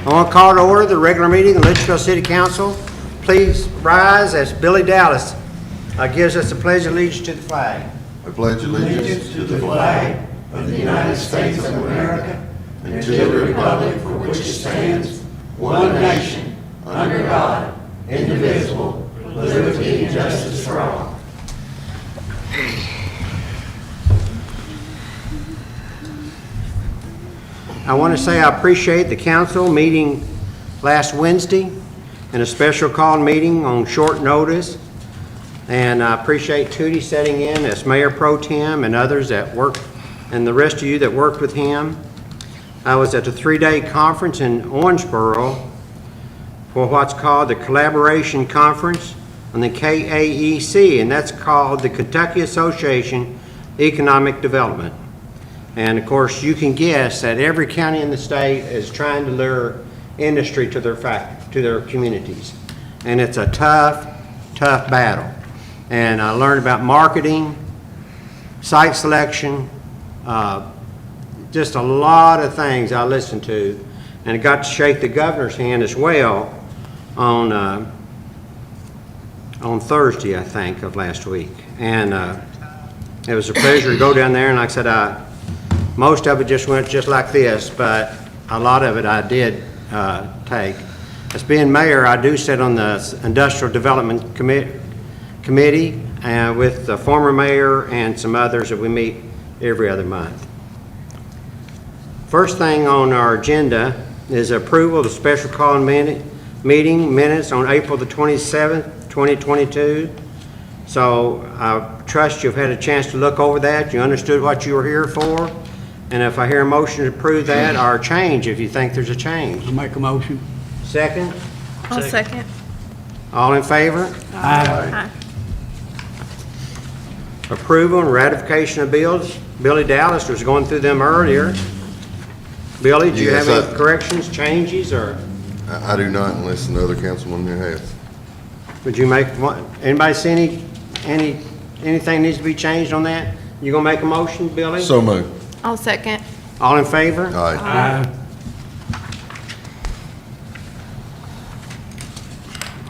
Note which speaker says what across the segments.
Speaker 1: I want to call to order the regular meeting of the Leitchfield City Council. Please rise as Billy Dallas gives us the pledge of allegiance to the flag.
Speaker 2: I pledge allegiance to the flag of the United States of America and to the republic for which it stands, one nation, under God, indivisible, with liberty and justice for all.
Speaker 1: I want to say I appreciate the council meeting last Wednesday and a special call meeting on short notice. And I appreciate Tootie setting in as Mayor Pro Tem and others that worked, and the rest of you that worked with him. I was at the 3-day conference in Owensboro for what's called the Collaboration Conference on the KAEC, and that's called the Kentucky Association Economic Development. And of course, you can guess that every county in the state is trying to lure industry to their communities. And it's a tough battle. And I learned about marketing, site selection, just a lot of things I listened to. And I got to shake the governor's hand as well on Thursday, I think, of last week. And it was a pleasure to go down there, and like I said, most of it just went just like this, but a lot of it I did take. As being mayor, I do sit on the Industrial Development Committee with the former mayor and some others that we meet every other month. First thing on our agenda is approval of the special call meeting minutes on April the 27th, 2022. So I trust you've had a chance to look over that. You understood what you were here for. And if I hear a motion to approve that, or a change, if you think there's a change.
Speaker 3: I'll make a motion.
Speaker 1: Second?
Speaker 4: I'll second.
Speaker 1: All in favor?
Speaker 4: Aye.
Speaker 1: Approval and ratification of bills. Billy Dallas was going through them earlier. Billy, do you have
Speaker 2: Yes,
Speaker 1: any corrections, changes, or
Speaker 2: I do not unless another councilman here has.
Speaker 1: would you make one? Anybody see anything needs to be changed on that? You gonna make a motion, Billy?
Speaker 2: So moved.
Speaker 4: I'll second.
Speaker 1: All in favor?
Speaker 2: Aye.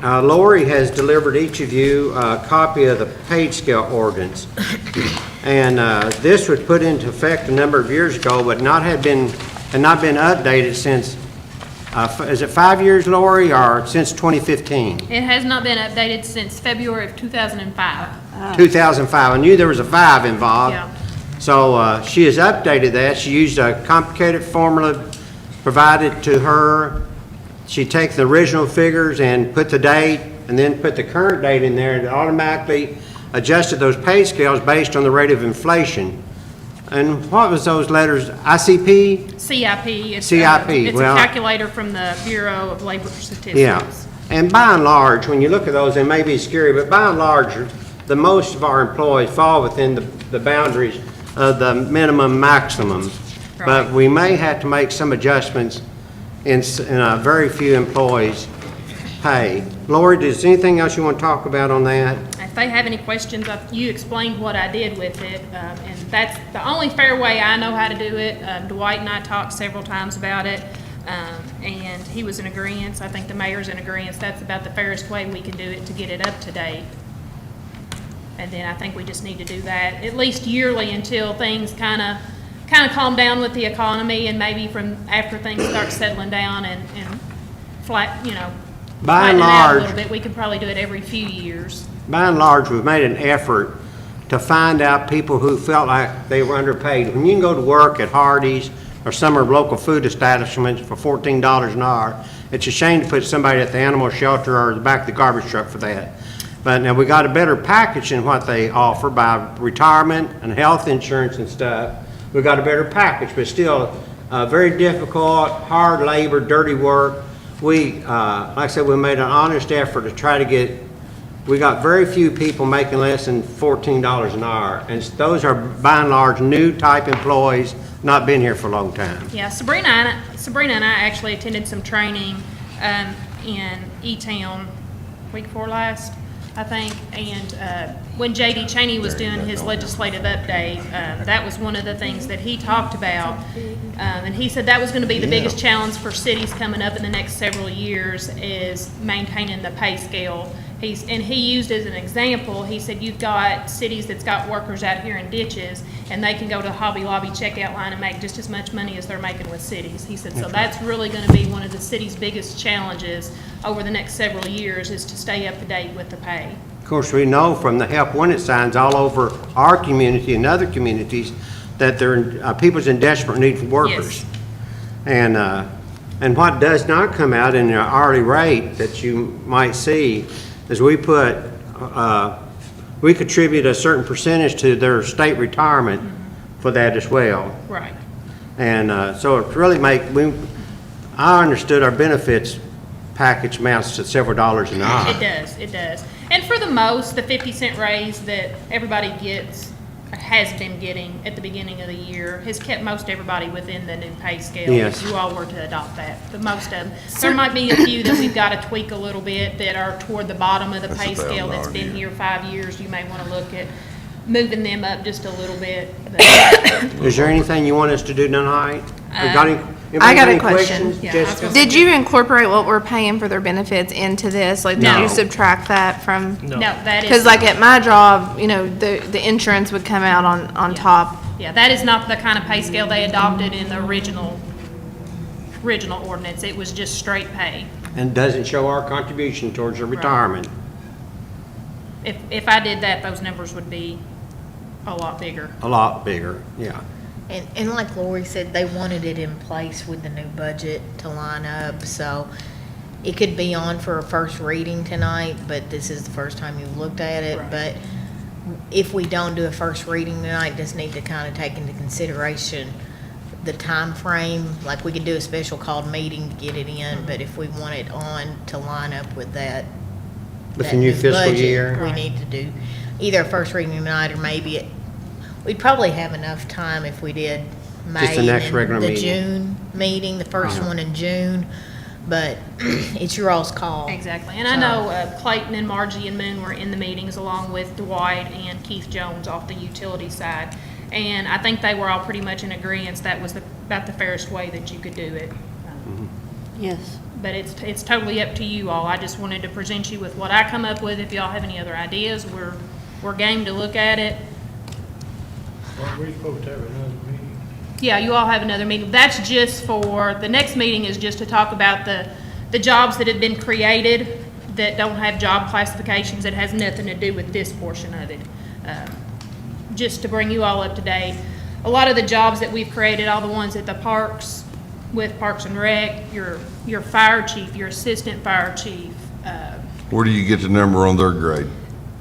Speaker 1: Lori has delivered each of you a copy of the pay scale ordinance. And this was put into effect a number of years ago, but had not been updated since, is it 5 years, Lori, or since 2015?
Speaker 5: It has not been updated since February of 2005.
Speaker 1: 2005. I knew there was a 5 involved.
Speaker 5: Yeah.
Speaker 1: So she has updated that. She used a complicated formula provided to her. She takes the original figures and put the date and then put the current date in there, and it automatically adjusted those pay scales based on the rate of inflation. And what was those letters? ICP?
Speaker 5: CIP. It's
Speaker 1: CIP,
Speaker 5: it's
Speaker 1: well-
Speaker 5: a calculator from the Bureau of Labor Statistics.
Speaker 1: Yeah. And by and large, when you look at those, they may be scary, but by and large, the most of our employees fall within the boundaries of the minimum maximum.
Speaker 5: Right.
Speaker 1: But we may have to make some adjustments in a very few employees' pay. Lori, is anything else you want to talk about on that?
Speaker 5: If they have any questions, you explained what I did with it, and that's the only fair way I know how to do it. Dwight and I talked several times about it, and he was in agreement. I think the mayor's in agreement. That's about the fairest way we can do it to get it up to date. And then I think we just need to do that at least yearly until things kind of calm down with the economy, and maybe from after things start settling down and
Speaker 1: By and
Speaker 5: flattening out a little
Speaker 1: large,
Speaker 5: bit, we could probably do it every few years.
Speaker 1: by and large, we've made an effort to find out people who felt like they were underpaid. When you can go to work at Hardee's or some of our local food establishments for $14 an hour, it's a shame to put somebody at the animal shelter or the back of the garbage truck for that. But now we got a better package than what they offer by retirement and health insurance and stuff. We got a better package, but still very difficult, hard labor, dirty work. We, like I said, we made an honest effort to try to we got very few people making less than $14 an hour. And those are by and large new type employees, not been here for a long time.
Speaker 5: Yeah, Sabrina and I actually attended some training in E-Town week before last. I think, and when J.D. Cheney was doing his legislative update, that was one of the things that he talked about. And he said that was going to be the biggest challenge for cities coming up in the next several years is maintaining the pay scale. And he used as an example, he said you've got cities that's got workers out here in ditches, and they can go to the Hobby Lobby checkout line and make just as much money as they're making with cities. He said, so that's really going to be one of the city's biggest challenges over the next several years is to stay up to date with the pay.
Speaker 1: Of course, we know from the help wanted signs all over our community and other communities that people's in desperate need for workers.
Speaker 5: Yes.
Speaker 1: And what does not come out in the hourly rate that you might see is we contribute a certain percentage to their state retirement for that as well.
Speaker 5: Right.
Speaker 1: And so it really I understood our benefits package amounts to several dollars an hour.
Speaker 5: It does. And for the most, the 50-cent raise that everybody has been getting at the beginning of the year has kept most everybody within the new pay scale.
Speaker 1: Yes.
Speaker 5: If you all were to adopt that, the most of them. There might be a few that we've got to tweak a little bit that are toward the bottom of the pay scale that's been here 5 years. You may want to look at moving them up just a little bit.
Speaker 1: Is there anything you want us to do tonight?
Speaker 4: I got a question.
Speaker 5: Yeah,
Speaker 1: Jessica?
Speaker 4: Did you incorporate what we're paying for their benefits into this? Like, did
Speaker 5: No.
Speaker 4: you subtract that from?
Speaker 5: No, that is.
Speaker 4: Because like at my job, the insurance would come out on top.
Speaker 5: Yeah, that is not the kind of pay scale they adopted in the original ordinance. It was just straight pay.
Speaker 1: And doesn't show our contribution towards their retirement.
Speaker 5: If I did that, those numbers would be a lot bigger.
Speaker 1: A lot bigger, yeah.
Speaker 2: And like Lori said, they wanted it in place with the new budget to line up, so it could be on for a first reading tonight, but this is the first time you've looked at it.
Speaker 5: Right.
Speaker 2: But if we don't do a first reading tonight, just need to kind of take into consideration the time frame. Like, we could do a special called meeting to get it in, but if we want it on to line up with that.
Speaker 1: With
Speaker 2: that
Speaker 1: the new
Speaker 2: new
Speaker 1: fiscal
Speaker 2: budget,
Speaker 1: year.
Speaker 2: we need to do either a first reading tonight, or maybe we'd probably have enough time if we did May.
Speaker 1: Just the next
Speaker 2: and
Speaker 1: regular meeting.
Speaker 2: The June meeting, the first one in June, but it's your all's call.
Speaker 5: Exactly. And I know Clayton and Margie and Moon were in the meetings along with Dwight and Keith Jones off the utility side. And I think they were all pretty much in agreement that was about the fairest way that you could do it.
Speaker 3: Yes.
Speaker 5: But it's totally up to you all. I just wanted to present you with what I come up with. If y'all have any other ideas, we're game to look at it.
Speaker 6: Aren't we supposed to have another meeting?
Speaker 5: Yeah, you all have another meeting. That's just for, the next meeting is just to talk about the jobs that have been created that don't have job classifications, that has nothing to do with this portion of it. Just to bring you all up to date. A lot of the jobs that we've created, all the ones at the parks, with Parks and Rec, your fire chief, your assistant fire chief.
Speaker 7: Where do you get the number on their grade?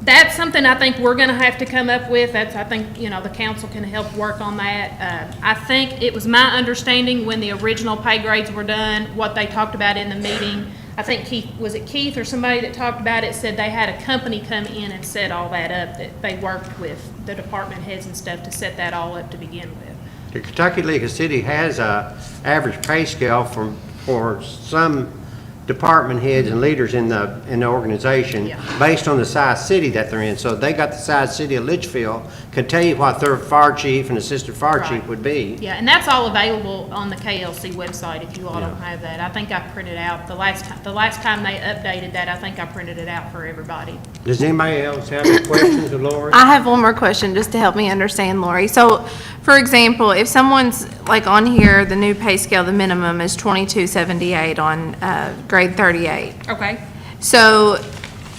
Speaker 5: That's something I think we're gonna have to come up with. I think, the council can help work on that. I think it was my understanding when the original pay grades were done, what they talked about in the meeting. I think Keith or somebody that talked about it said they had a company come in and set all that up, that they worked with the department heads and stuff to set that all up to begin with.
Speaker 1: The Kentucky League of City has a average pay scale for some department heads and leaders in the organization based on the size city that they're in. So they got the size city of Leitchfield, can tell you what their fire chief and assistant fire chief would be.
Speaker 5: Yeah, and that's all available on the KLC website if you all don't have that. I think I printed out, the last time they updated that, I think I printed it out for everybody.
Speaker 1: Does anybody else have any questions of Lori?
Speaker 4: I have one more question just to help me understand, Lori. So, for example, if someone's like on here, the new pay scale, the minimum is $22.78 on grade 38.
Speaker 5: Okay.
Speaker 4: So,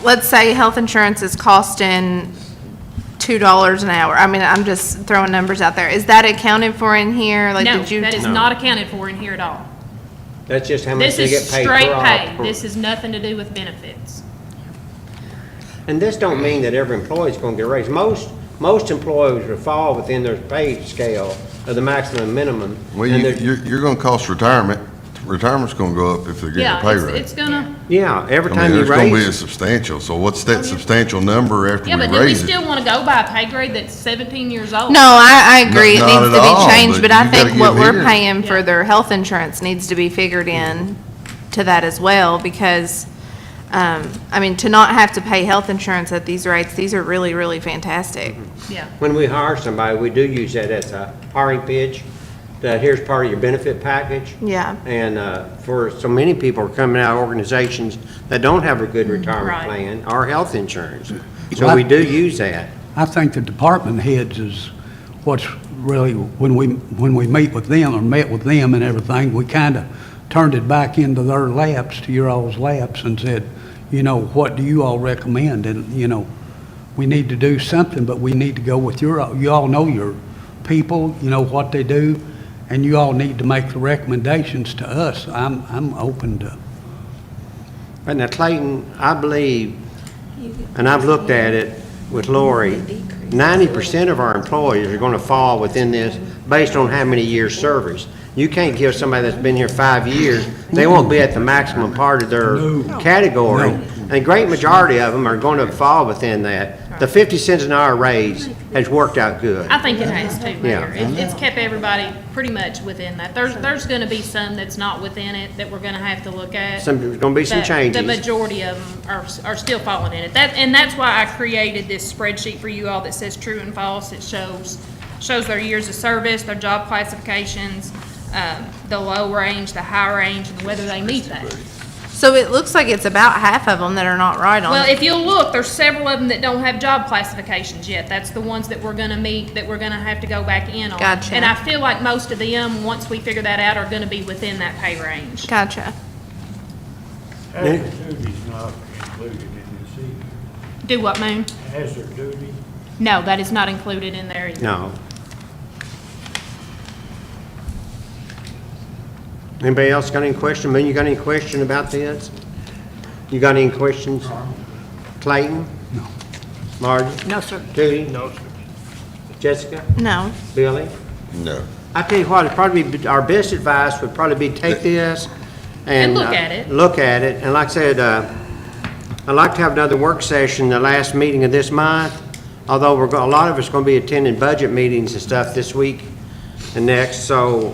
Speaker 4: let's say health insurance is costing $2 an hour. I mean, I'm just throwing numbers out there. Is that accounted for in here? Like,
Speaker 5: No,
Speaker 4: did you?
Speaker 5: that is not accounted for in here at all.
Speaker 1: That's just how much
Speaker 5: This
Speaker 1: they
Speaker 5: is
Speaker 1: get paid
Speaker 5: straight
Speaker 1: per
Speaker 5: pay.
Speaker 1: hour.
Speaker 5: This has nothing to do with benefits.
Speaker 1: And this don't mean that every employee's gonna get a raise. Most employees will fall within their pay scale of the maximum and minimum.
Speaker 7: Well,
Speaker 1: And they're-
Speaker 7: you're gonna cost retirement. Retirement's gonna go up if they're getting a
Speaker 5: Yeah,
Speaker 7: pay
Speaker 5: it's
Speaker 7: raise.
Speaker 5: gonna,
Speaker 1: Yeah, every
Speaker 7: I mean,
Speaker 1: time you
Speaker 7: there's gonna be a
Speaker 1: raise,
Speaker 7: substantial, so what's that substantial number after
Speaker 5: yeah,
Speaker 7: we
Speaker 5: but do we
Speaker 7: raise it?
Speaker 5: still want to go by a pay grade that's 17 years old?
Speaker 4: No, I agree. It
Speaker 7: Not
Speaker 4: needs
Speaker 7: at
Speaker 4: to
Speaker 7: all,
Speaker 4: be changed,
Speaker 7: but
Speaker 4: but I
Speaker 7: you
Speaker 4: think
Speaker 7: gotta
Speaker 4: what
Speaker 7: give
Speaker 4: we're
Speaker 7: here.
Speaker 4: paying for
Speaker 5: Yeah.
Speaker 4: their health insurance needs to be figured in to that as well, because, I mean, to not have to pay health insurance at these rates, these are really, really fantastic.
Speaker 5: Yeah.
Speaker 1: When we hire somebody, we do use that as a hiring pitch, that here's part of your benefit package.
Speaker 4: Yeah.
Speaker 1: And for so many people are coming out of organizations that don't have a good retirement
Speaker 5: Right.
Speaker 1: plan or health insurance. So
Speaker 8: Well,
Speaker 1: we do use that.
Speaker 8: I think the department heads is what's really, when we meet with them or met with them and everything, we kind of turned it back into their laps, to your all's laps, and said, you know, what do you all recommend? And, you know, we need to do something, but we need to go with you all know your people, you know what they do, and you all need to make the recommendations to us. I'm open to.
Speaker 1: But now Clayton, I believe, and I've looked at it with Lori, 90% of our employees are gonna fall within this based on how many years service. You can't give somebody that's been here 5 years, they won't be at the maximum part of their category. And a great majority of them are gonna fall within that. The 50 cents an hour raise has worked out good.
Speaker 5: I think it has too, Mayor.
Speaker 1: Yeah.
Speaker 5: It's kept everybody pretty much within that. There's gonna be some that's not within it that we're gonna have to look at.
Speaker 1: There's gonna be some
Speaker 5: But
Speaker 1: changes.
Speaker 5: The majority of them are still falling in it. And that's why I created this spreadsheet for you all that says true and false. It shows their years of service, their job classifications, the low range, the high range, and whether they meet that.
Speaker 4: So it looks like it's about half of them that are not right on
Speaker 5: Well,
Speaker 4: it.
Speaker 5: if you'll look, there's several of them that don't have job classifications yet. That's the ones that we're gonna meet, that we're gonna have to go back in on.
Speaker 4: Gotcha.
Speaker 5: And I feel like most of them, once we figure that out, are gonna be within that pay range.
Speaker 4: Gotcha.
Speaker 6: Hazard duty's not included in this either.
Speaker 5: Do what, Moon?
Speaker 6: Hazard duty,
Speaker 5: No, that is not included in there either.
Speaker 1: No. Anybody else got any question? Moon, you got any question about this? You got any questions? Clayton?
Speaker 8: No.
Speaker 1: Margie?
Speaker 3: No, sir.
Speaker 1: Judy?
Speaker 6: no, sir.
Speaker 1: Jessica?
Speaker 4: No.
Speaker 1: Billy?
Speaker 7: No.
Speaker 1: I tell you what, it'd probably be, our best advice would probably be take this and.
Speaker 5: And look at it.
Speaker 1: Look at it, and like I said, I'd like to have another work session the last meeting of this month, although a lot of us gonna be attending budget meetings and stuff this week and next, so,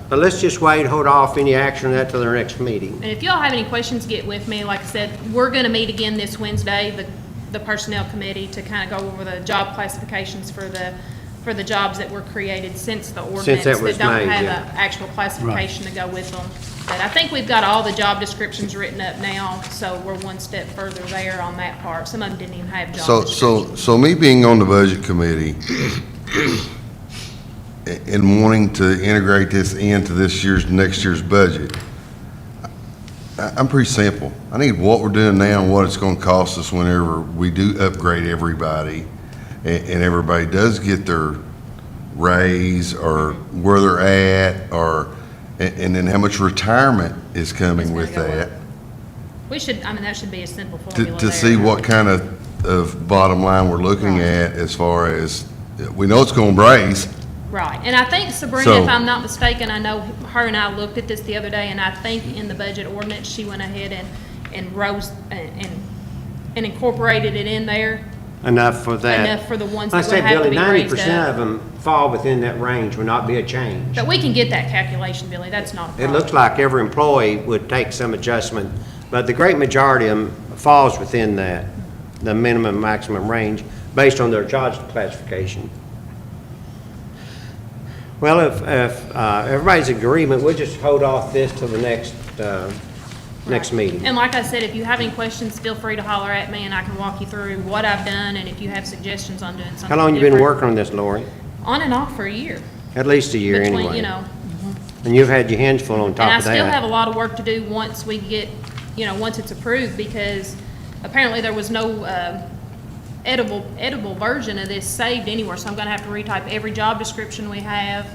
Speaker 1: but let's just wait, hold off any action on that till our next meeting.
Speaker 5: And if y'all have any questions, get with me. Like I said, we're gonna meet again this Wednesday, the personnel committee, to kind of go over the job classifications for the jobs that were created since the ordinance
Speaker 1: that was
Speaker 5: that don't
Speaker 1: made,
Speaker 5: have
Speaker 1: yeah.
Speaker 5: an actual classification to go with them. But I think we've got all the job descriptions written up now, so we're one step further there on that part. Some of them didn't even have job descriptions.
Speaker 7: So me being on the budget committee and wanting to integrate this into next year's budget, I'm pretty simple. I need what we're doing now and what it's gonna cost us whenever we do upgrade everybody, and everybody does get their raise or where they're at, or, and then how much retirement is coming with
Speaker 5: gonna go
Speaker 7: that.
Speaker 5: That should be a simple formula
Speaker 7: To
Speaker 5: there.
Speaker 7: see what kind of bottom line we're looking at as far as, we know it's gonna raise.
Speaker 5: Right, and I think Sabrina,
Speaker 7: So-
Speaker 5: if I'm not mistaken, I know her and I looked at this the other day, and I think in the budget ordinance, she went ahead and rose, and incorporated it in there.
Speaker 1: Enough for that.
Speaker 5: Enough for the ones
Speaker 1: Like
Speaker 5: that
Speaker 1: I
Speaker 5: would
Speaker 1: said,
Speaker 5: have to
Speaker 1: Billy,
Speaker 5: be raised
Speaker 1: 90%
Speaker 5: up.
Speaker 1: of them fall within that range, would not be a change.
Speaker 5: But we can get that calculation, Billy, that's not a
Speaker 1: It
Speaker 5: problem.
Speaker 1: looks like every employee would take some adjustment, but the great majority of them falls within that, the minimum, maximum range, based on their job classification. Well, if everybody's in agreement, we'll just hold off this till the next meeting.
Speaker 5: And like I said, if you have any questions, feel free to holler at me, and I can walk you through what I've done, and if you have suggestions on doing something
Speaker 1: How long you been
Speaker 5: different.
Speaker 1: working on this, Lori?
Speaker 5: On and off for a year.
Speaker 1: At least a year
Speaker 5: Between,
Speaker 1: anyway.
Speaker 5: you know,
Speaker 1: And you've had your hands full on top
Speaker 5: and I
Speaker 1: of
Speaker 5: still have a
Speaker 1: that.
Speaker 5: lot of work to do once we get, once it's approved, because apparently there was no edible version of this saved anywhere, so I'm gonna have to retype every job description we have.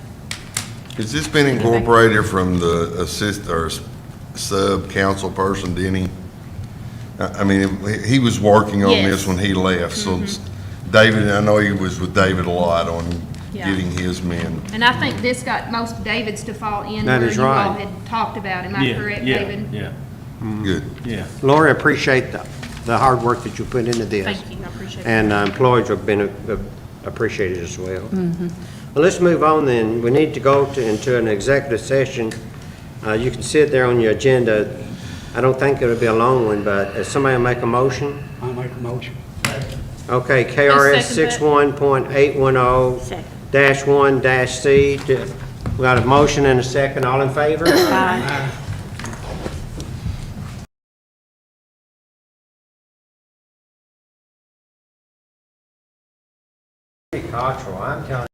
Speaker 7: Has this been incorporated from the assist or sub-council person, Denny? I mean, he was working on
Speaker 5: Yes.
Speaker 7: this when he left, so David, I know he was with David a lot on
Speaker 5: Yeah.
Speaker 7: getting his men.
Speaker 5: And I think this got most of David's to fall in
Speaker 1: That
Speaker 5: where
Speaker 1: is
Speaker 5: you all
Speaker 1: right.
Speaker 5: had talked about. Am I correct, David?
Speaker 6: Yeah,
Speaker 7: Good.
Speaker 6: yeah.
Speaker 1: Lori, I appreciate the hard work that you put into this.
Speaker 5: Thank you, I appreciate it.
Speaker 1: And employees have been appreciated as well. Well, let's move on then. We need to go into an executive session. You can see it there on your agenda. I don't think it'll be a long one, but if somebody make a motion?
Speaker 8: I make a motion.
Speaker 1: Okay, KRS
Speaker 5: second that.
Speaker 1: 61.810-1-C. We got a motion and a second. All in favor?
Speaker 3: Aye.
Speaker 1: Cottrell, I'm telling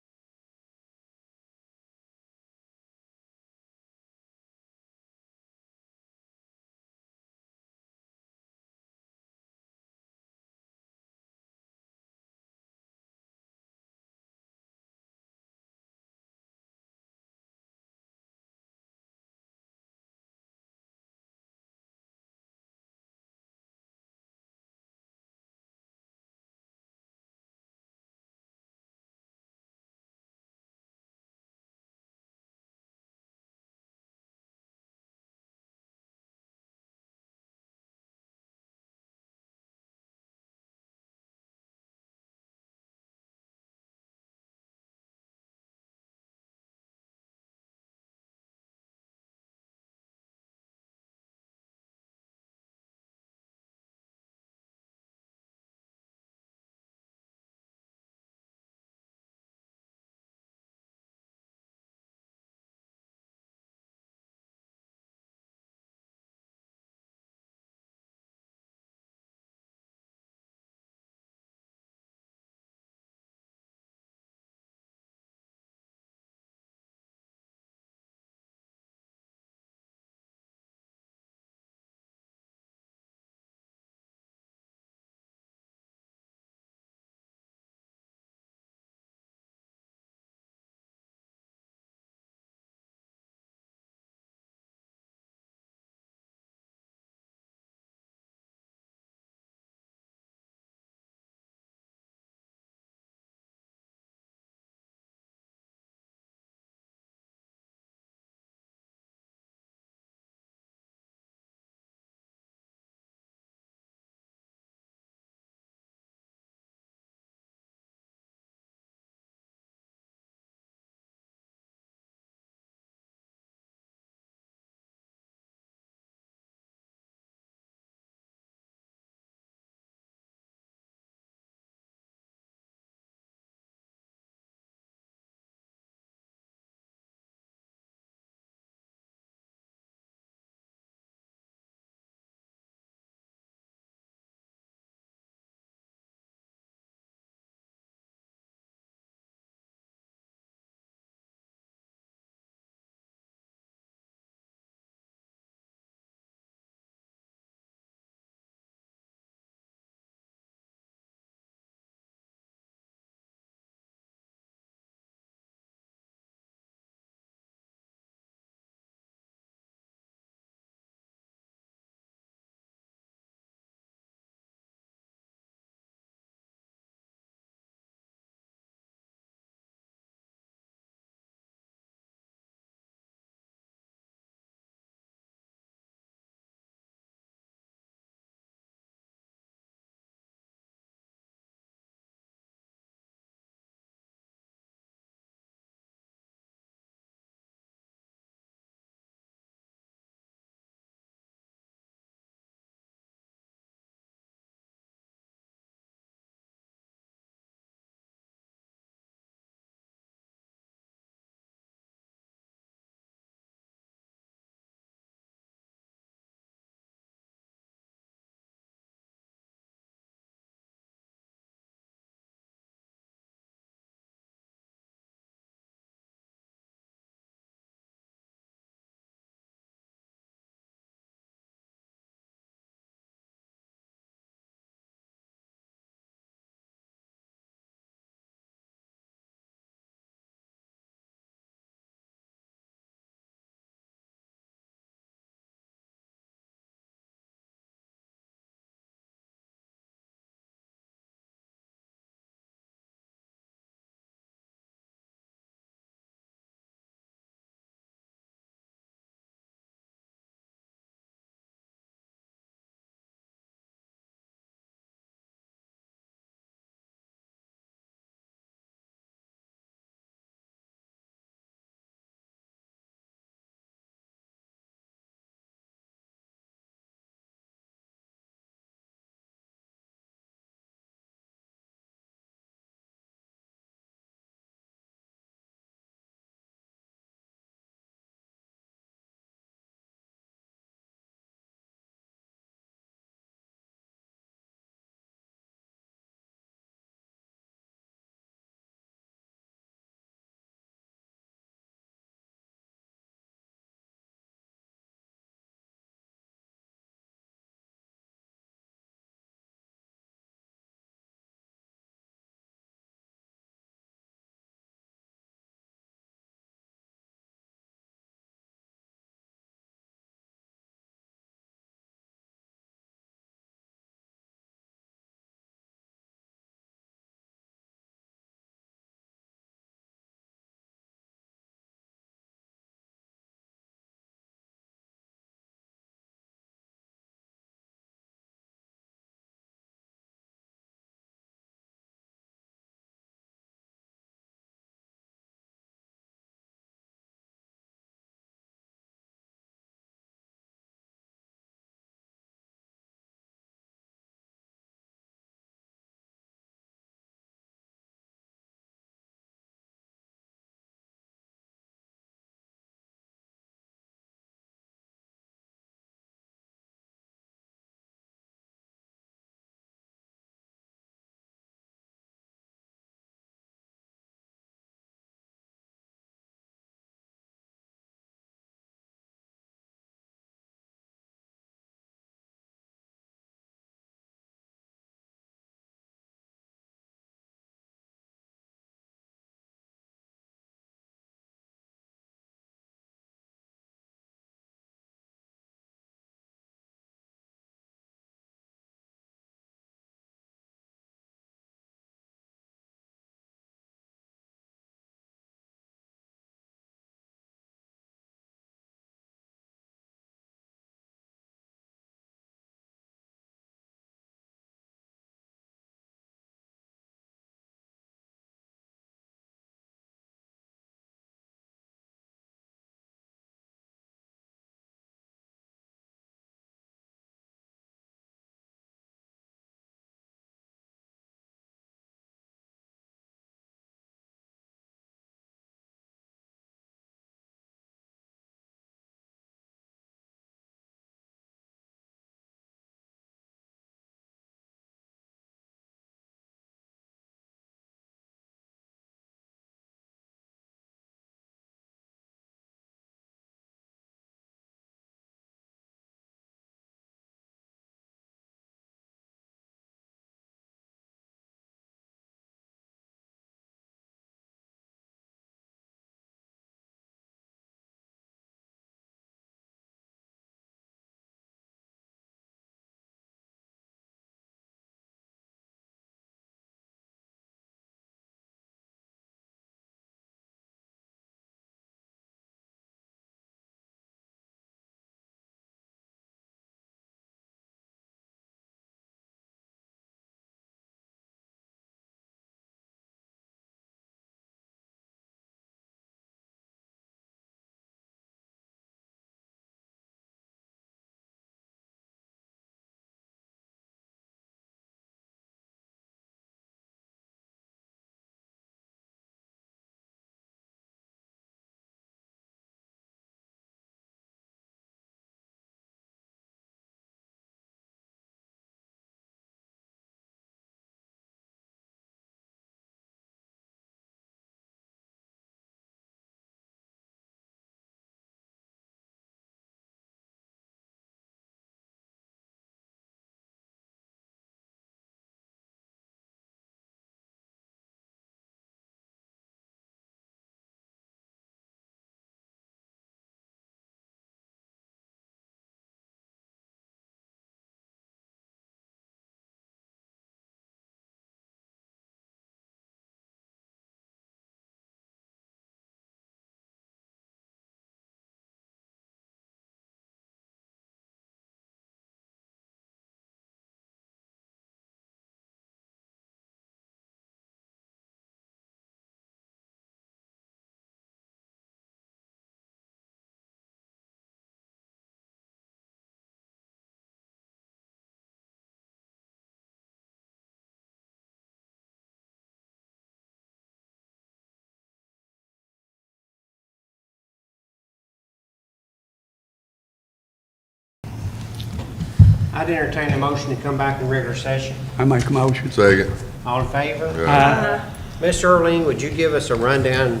Speaker 1: I'd entertain a motion to come back in regular session.
Speaker 8: I make a motion.
Speaker 7: Second.
Speaker 1: All in favor?
Speaker 8: Aye.
Speaker 1: Ms. Earling, would you give us a rundown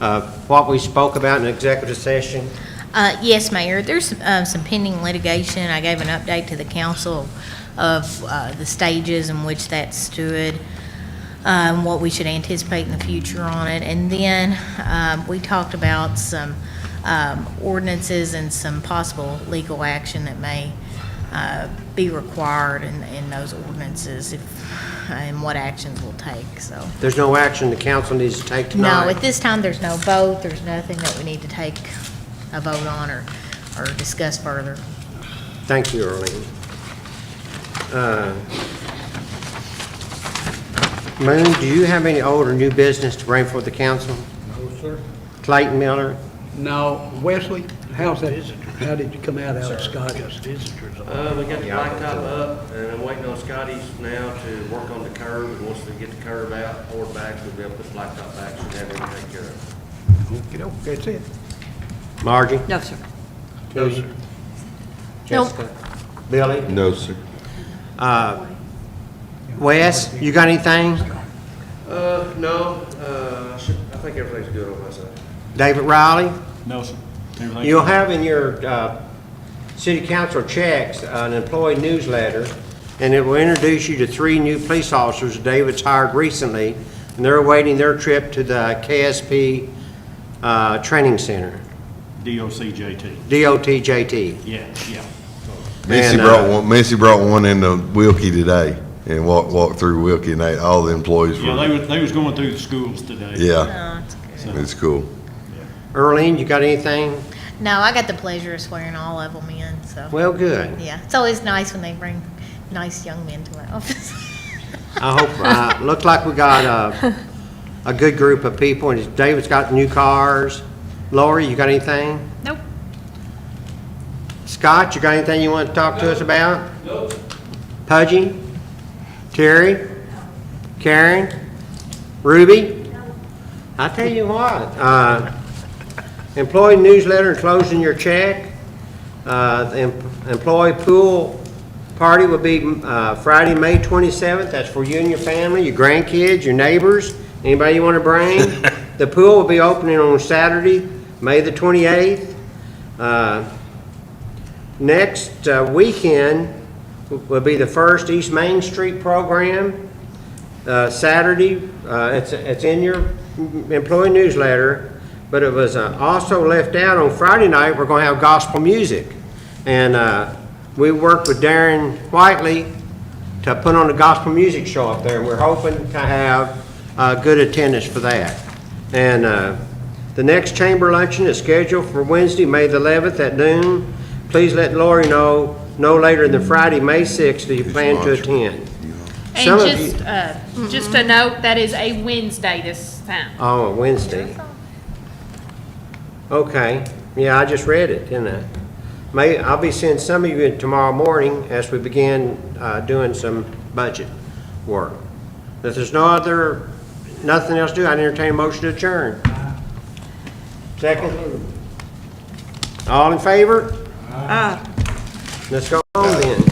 Speaker 1: of what we spoke about in executive session?
Speaker 3: Yes, Mayor, there's some pending litigation. I gave an update to the council of the stages in which that stood, what we should anticipate in the future on it. And then we talked about some ordinances and some possible legal action that may be required in those ordinances and what actions we'll take, so.
Speaker 1: There's no action the council needs to take tonight?
Speaker 3: No, at this time, there's no vote. There's nothing that we need to take a vote on or discuss further.
Speaker 1: Thank you, Earlene. Moon, do you have any old or new business to bring for the council?
Speaker 6: No, sir.
Speaker 1: Clayton Miller?
Speaker 8: Now, Wesley, how's that, how did you come out of Scotty's?
Speaker 6: Visitors.
Speaker 9: We got the blacktop up, and I'm waiting on Scotty's now to work on the curb, and once they get the curb out, poured back, we'll be able to put blacktop back, so we have everything taken care of.
Speaker 8: Okay, that's it.
Speaker 1: Margie?
Speaker 3: No, sir.
Speaker 1: No, sir. Jessica? Billy?
Speaker 7: No, sir.
Speaker 1: Wes, you got anything?
Speaker 9: No, I think everything's good on my side.
Speaker 1: David Riley?
Speaker 6: No, sir.
Speaker 1: You'll have in your city council checks an employee newsletter, and it will introduce you to 3 new police officers David's hired recently, and they're awaiting their trip to the KSP Training Center,
Speaker 6: DOCJT.
Speaker 1: DOTJT.
Speaker 6: Yeah.
Speaker 7: Missy
Speaker 1: And,
Speaker 7: brought one into Wilkie today and walked through Wilkie, and all the employees
Speaker 6: Yeah,
Speaker 7: were,
Speaker 6: they was going through the schools today.
Speaker 7: yeah,
Speaker 3: No, it's good.
Speaker 7: it's cool.
Speaker 1: Earlene, you got anything?
Speaker 3: No, I got the pleasure of swearing all of them in, so.
Speaker 1: Well, good.
Speaker 3: Yeah, it's always nice when they bring nice young men to my office.
Speaker 1: I hope, look like we got a good group of people, and David's got new cars. Lori, you got anything?
Speaker 5: Nope.
Speaker 1: Scott, you got anything you want to talk to us about? Nope. Pudgy? Terry? Karen? Ruby? I tell you what, employee newsletter enclosing your check. The employee pool party will be Friday, May 27th. That's for you and your family, your grandkids, your neighbors, anybody you want to bring. The pool will be opening on Saturday, May the 28th. Next weekend will be the first East Main Street program. Saturday, it's in your employee newsletter, but it was also left out on Friday night. We're going to have gospel music, and we worked with Darren Whiteley to put on a gospel music show up there, and we're hoping to have good attendance for that. And the next chamber luncheon is scheduled for Wednesday, May the 11th at noon. Please let Lori know no later than Friday, May 6th, if you plan to attend. Some of you-
Speaker 5: And just a note, that is a Wednesday this time.
Speaker 1: Oh, Wednesday. Okay, yeah, I just read it, didn't I? I'll be seeing some of you tomorrow morning as we begin doing some budget work. If there's nothing else to do, I entertain a motion to adjourn. Second? All in favor? Let's go on then.